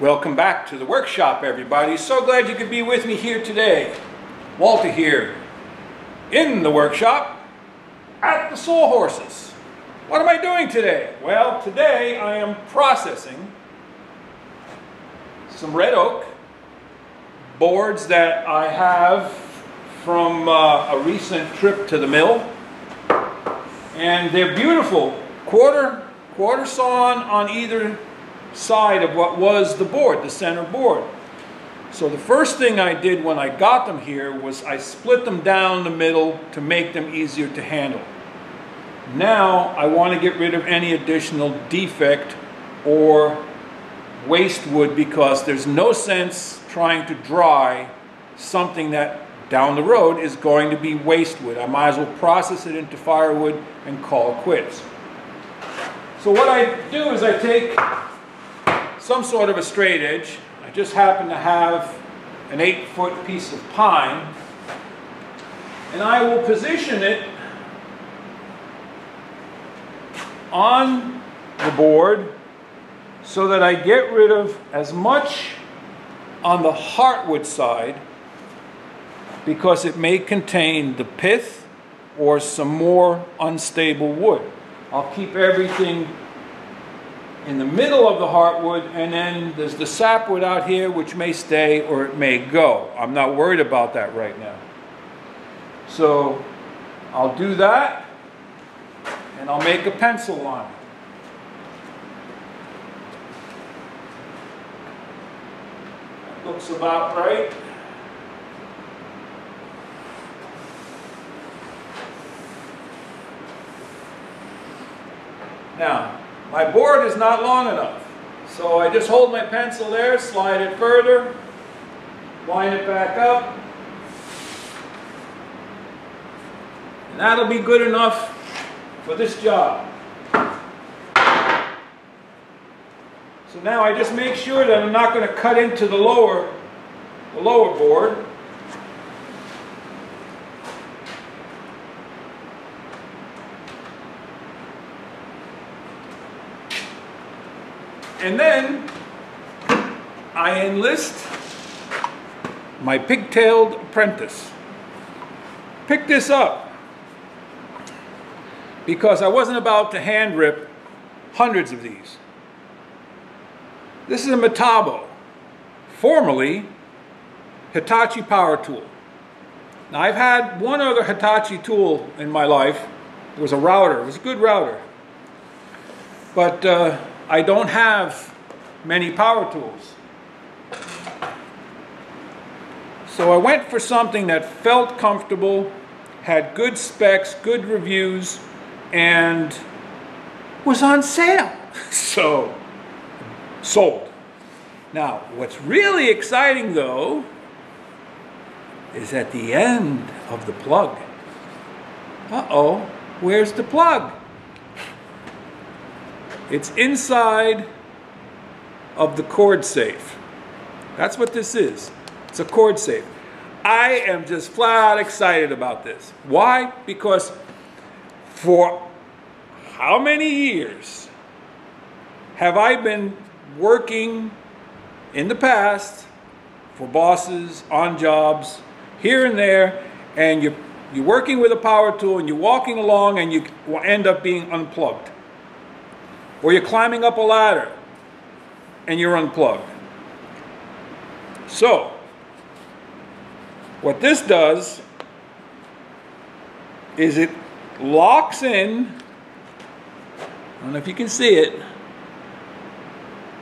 Welcome back to the workshop, everybody. So glad you could be with me here today. Walter here in the workshop at the Sawhorses. What am I doing today? Well, today I am processing some red oak boards that I have from a recent trip to the mill. And they're beautiful, quarter sawn on either side of what was the board, the center board. So the first thing I did when I got them here was I split them down the middle to make them easier to handle. Now I want to get rid of any additional defect or waste wood, because there's no sense trying to dry something that down the road is going to be waste wood. I might as well process it into firewood and call it quits. So what I do is I take some sort of a straight edge. I just happen to have an 8-foot piece of pine, and I will position it on the board so that I get rid of as much on the heartwood side, because it may contain the pith or some more unstable wood. I'll keep everything in the middle of the heartwood, and then there's the sapwood out here which may stay or it may go. I'm not worried about that right now. So I'll do that, and I'll make a pencil line. That looks about right. Now, my board is not long enough, so I just hold my pencil there, slide it further, line it back up, and that'll be good enough for this job. So now I just make sure that I'm not going to cut into the lower board. And then I enlist my Pigtailed Apprentice. Pick this up because I wasn't about to hand rip hundreds of these. This is a Metabo, formerly Hitachi power tool. Now, I've had one other Hitachi tool in my life. It was a router. It was a good router. But I don't have many power tools. So I went for something that felt comfortable, had good specs, good reviews, and was on sale. So, sold. Now, what's really exciting though is at the end of the plug. Uh-oh, where's the plug? It's inside of the CordSafe. That's what this is. It's a CordSafe. I am just flat out excited about this. Why? Because for how many years have I been working in the past for bosses, on jobs, here and there, and you're working with a power tool and you're walking along and you end up being unplugged. Or you're climbing up a ladder and you're unplugged. So, what this does is it locks in, I don't know if you can see it,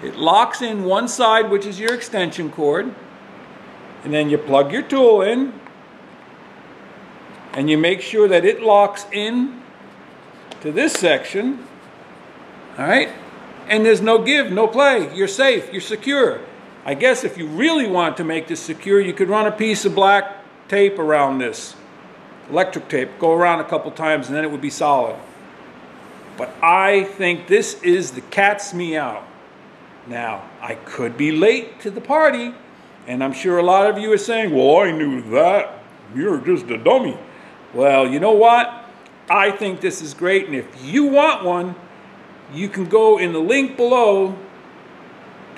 it locks in one side, which is your extension cord, and then you plug your tool in, and you make sure that it locks in to this section. All right, and there's no give, no play. You're safe, you're secure. I guess if you really want to make this secure, you could run a piece of black tape around this, electric tape, go around a couple times, and then it would be solid. But I think this is the cat's meow. Now, I could be late to the party, and I'm sure a lot of you are saying, well, I knew that. You're just a dummy. Well, you know what? I think this is great, and if you want one, you can go in the link below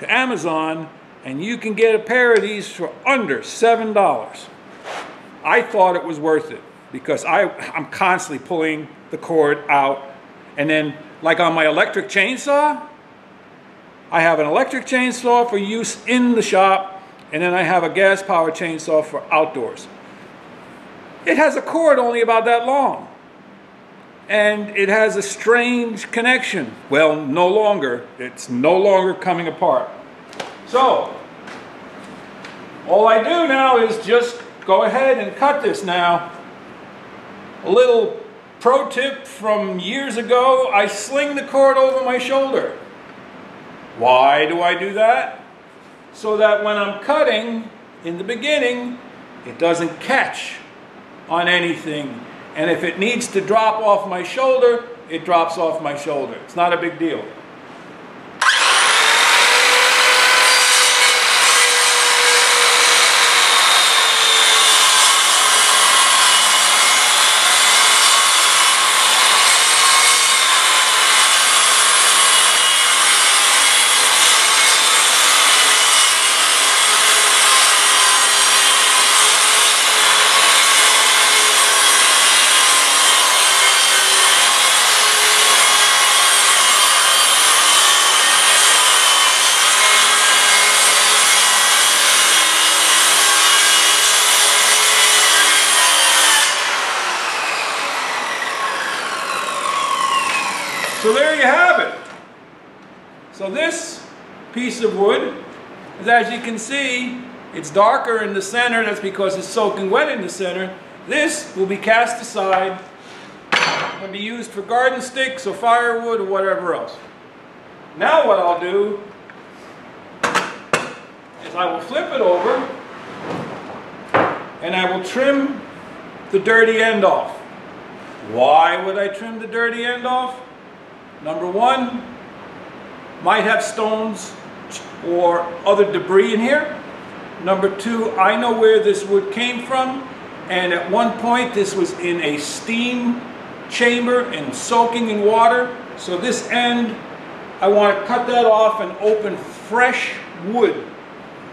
to Amazon and you can get a pair of these for under $7. I thought it was worth it because I'm constantly pulling the cord out, and then like on my electric chainsaw, I have an electric chainsaw for use in the shop, and then I have a gas powered chainsaw for outdoors. It has a cord only about that long, and it has a strange connection. Well, no longer. It's no longer coming apart. So all I do now is just go ahead and cut this now. A little pro tip from years ago, I sling the cord over my shoulder. Why do I do that? So that when I'm cutting in the beginning, it doesn't catch on anything. And if it needs to drop off my shoulder, it drops off my shoulder. It's not a big deal. So there you have it. So this piece of wood, as you can see, it's darker in the center. That's because it's soaking wet in the center. This will be cast aside and be used for garden sticks or firewood or whatever else. Now what I'll do is I will flip it over and I will trim the dirty end off. Why would I trim the dirty end off? Number one, might have stones or other debris in here. Number two, I know where this wood came from, and at one point this was in a steam chamber and soaking in water. So this end, I want to cut that off and open fresh wood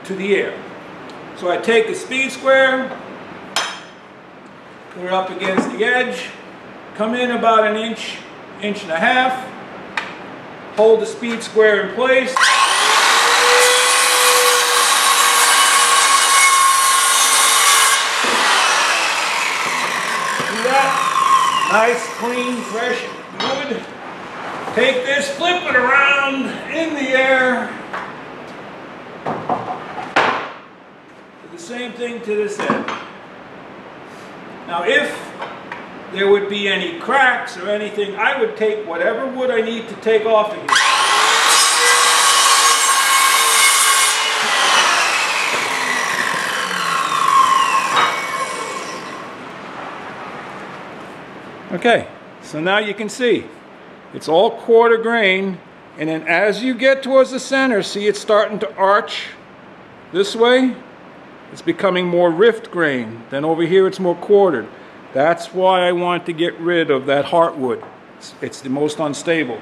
to the air. So I take the speed square, put it up against the edge, come in about an inch, inch and a half, hold the speed square in place. Do that. Nice, clean, fresh wood. Take this, flip it around in the air. Do the same thing to this end. Now if there would be any cracks or anything, I would take whatever wood I need to take off of here. Okay, so now you can see it's all quarter grain, and then as you get towards the center, see it's starting to arch this way. It's becoming more rift grain. Then over here it's more quartered. That's why I want to get rid of that heartwood. It's the most unstable.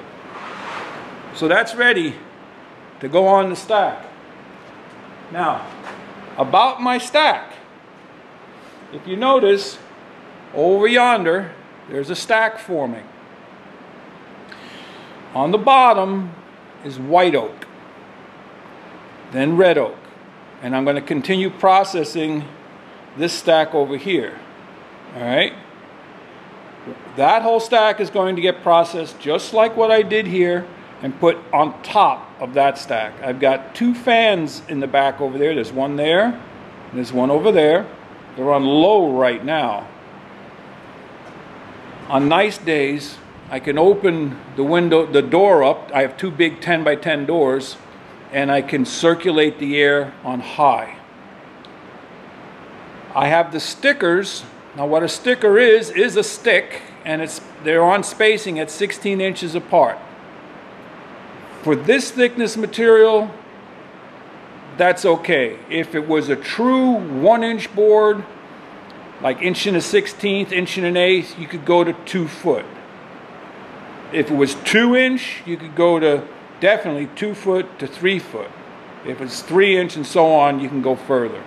So that's ready to go on the stack. Now, about my stack, if you notice, over yonder, there's a stack forming. On the bottom is white oak, then red oak. And I'm going to continue processing this stack over here. All right, that whole stack is going to get processed just like what I did here and put on top of that stack. I've got two fans in the back over there. There's one there, and there's one over there. They're on low right now. On nice days, I can open the door up. I have two big 10 by 10 doors, and I can circulate the air on high. I have the stickers. Now what a sticker is a stick, and they're on spacing at 16 inches apart. For this thickness material, that's okay. If it was a true 1-inch board, like inch and a 16th, inch and an eighth, you could go to 2 foot. If it was 2-inch, you could go to definitely 2 foot to 3 foot. If it's 3" and so on, you can go further.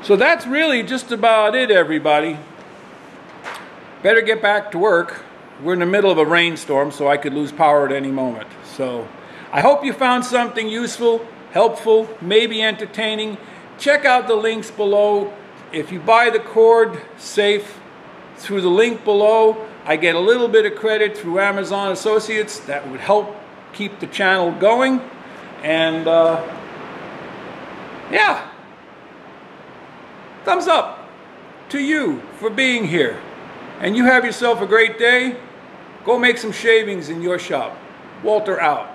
So that's really just about it, everybody. Better get back to work. We're in the middle of a rainstorm, so I could lose power at any moment. So I hope you found something useful, helpful, maybe entertaining. Check out the links below. If you buy the CordSafe through the link below, I get a little bit of credit through Amazon Associates. That would help keep the channel going. And yeah, thumbs up to you for being here. And you have yourself a great day. Go make some shavings in your shop. Walter out.